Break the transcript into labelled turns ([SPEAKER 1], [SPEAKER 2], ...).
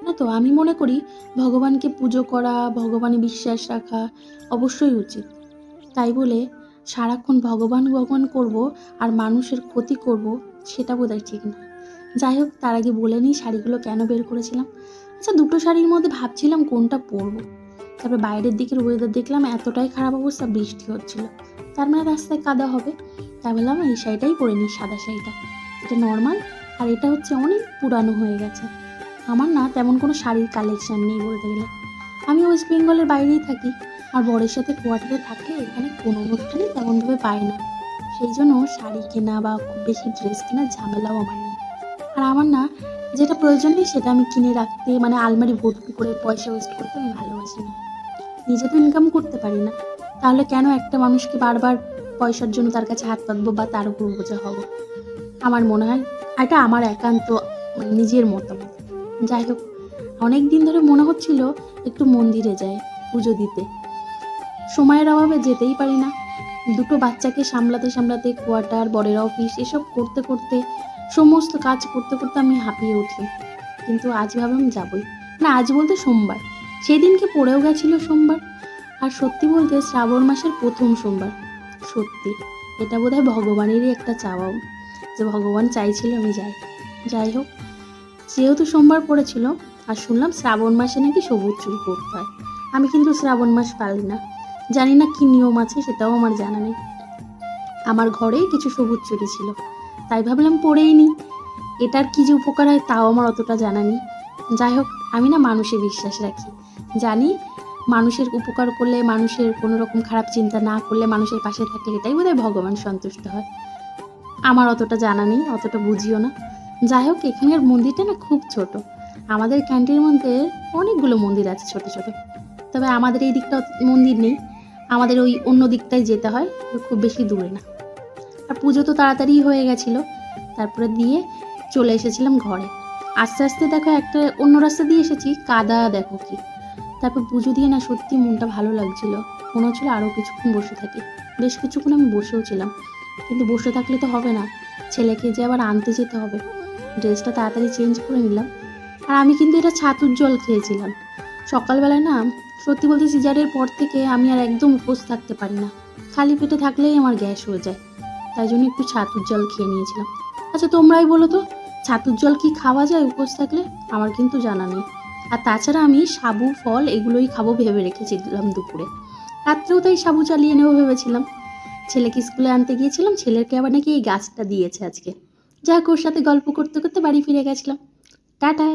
[SPEAKER 1] না তো আমি মনে করি ভগবানকে পুজো করা, ভগবানে বিশ্বাস রাখা অবশ্যই উচিত। তাই বলে সারাক্ষণ ভগবান ভগবান করব আর মানুষের ক্ষতি করব, সেটা বোধহয় ঠিক না। যাই হোক, তার আগে বলে নিই শাড়িগুলো কেন বের করেছিলাম। আচ্ছা, দুটো শাড়ির মধ্যে ভাবছিলাম কোনটা পরবো। তারপরে বাইরের দিকের ওয়েদার দেখলাম এতটাই খারাপ অবস্থা, বৃষ্টি হচ্ছিল, তার মানে রাস্তায় কাদা হবে। তাই বললাম এই শাড়িটাই পরে নিই, সাদা শাড়িটা। এটা নর্মাল, আর এটা হচ্ছে অনেক পুরানো হয়ে গেছে। আমার না তেমন কোনো শাড়ির কালেকশান নেই বলতে গেলে। আমি ওয়েস্ট বেঙ্গলের বাইরেই থাকি, আর বরের সাথে কোয়ার্টারে থাকলে এখানে কোনো অনুষ্ঠানই তেমনভাবে পাই না। সেই জন্য শাড়ি কেনা বা খুব বেশি ড্রেস কেনার ঝামেলাও আমার নেই। আর আমার না যেটা প্রয়োজন নেই সেটা আমি কিনে রাখতে, মানে আলমারি ভর্তি করে পয়সা ওয়েস্ট করতে আমি ভালোবাসি না। নিজে তো ইনকাম করতে পারি না, তাহলে কেন একটা মানুষকে বারবার পয়সার জন্য তার কাছে হাত পাতবো বা তার উপর বোঝা হব। আমার মনে হয় এটা আমার একান্ত নিজের মতামত। যাই হোক, অনেক দিন ধরে মনে হচ্ছিল একটু মন্দিরে যায় পুজো দিতে। সময়ের অভাবে যেতেই পারি না। দুটো বাচ্চাকে সামলাতে সামলাতে, কোয়ার্টার, বরের অফিস, এসব করতে করতে, সমস্ত কাজ করতে করতে আমি হাঁপিয়ে উঠি। কিন্তু আজ ভাবলাম যাবই। না, আজ বলতে সোমবার। সেই দিনকে পড়েও গেছিল সোমবার। আর সত্যি বলতে শ্রাবণ মাসের প্রথম সোমবার। সত্যি এটা বোধহয় ভগবানেরই একটা চাওয়াও, যে ভগবান চাইছিল আমি যাই। যাই হোক, যেহেতু সোমবার পড়েছিল, আর শুনলাম শ্রাবণ মাসে নাকি সবুজ চুল করতে হয়। আমি কিন্তু শ্রাবণ মাস পালি না, জানি না কি নিয়ম আছে, সেটাও আমার জানা নেই। আমার ঘরে কিছু সবুজ চুড়ি ছিল, তাই ভাবলাম পরেই নিই। এটার কি যে উপকার হয় তাও আমার অতটা জানা নেই। যাই হোক, আমি না মানুষে বিশ্বাস রাখি। জানি মানুষের উপকার করলে, মানুষের কোনো রকম খারাপ চিন্তা না করলে, মানুষের পাশে থাকলে এটাই বোধহয় ভগবান সন্তুষ্ট হয়। আমার অতটা জানা নেই, অতটা বুঝিও না। যাই হোক, এখানের মন্দিরটা না খুব ছোট। আমাদের ক্যান্টিনের মধ্যে অনেকগুলো মন্দির আছে ছোট ছোট, তবে আমাদের এই দিকটা মন্দির নেই, আমাদের ওই অন্য দিকটায় যেতে হয়, খুব বেশি দূরে না। আর পুজো তো তাড়াতাড়ি হয়ে গেছিলো, তারপরে দিয়ে চলে এসেছিলাম ঘরে। আস্তে আস্তে দেখো একটা অন্য রাস্তা দিয়ে এসেছি, কাদা দেখো কি। তারপর পুজো দিয়ে না সত্যি মনটা ভালো লাগছিল, মনে হচ্ছিলো আরও কিছুক্ষণ বসে থাকি। বেশ কিছুক্ষণ আমি বসেও ছিলাম, কিন্তু বসে থাকলে তো হবে না, ছেলেকে যে আবার আনতে যেতে হবে। ড্রেসটা তাড়াতাড়ি চেঞ্জ করে নিলাম। আর আমি কিন্তু এটা ছাতুর জল খেয়েছিলাম সকালবেলায়। না, সত্যি বলতে সিজারের পর থেকে আমি আর একদম উপোস থাকতে পারি না, খালি পেটে থাকলেই আমার গ্যাস হয়ে যায়। তাই জন্য একটু ছাতুর জল খেয়ে নিয়েছিলাম। আচ্ছা, তোমরাই বলো তো, ছাতুর জল কি খাওয়া যায় উপোস থাকলে? আমার কিন্তু জানা নেই। আর তাছাড়া আমি সাবু, ফল এগুলোই খাবো ভেবে রেখেছিলাম দুপুরে। রাত্রেও তাই সাবু চালিয়ে নেবো ভেবেছিলাম। ছেলেকে স্কুলে আনতে গিয়েছিলাম, ছেলেকে আবার নাকি এই গাছটা দিয়েছে আজকে। যাক, ওর সাথে গল্প করতে করতে বাড়ি ফিরে গেছিলাম। টাটা।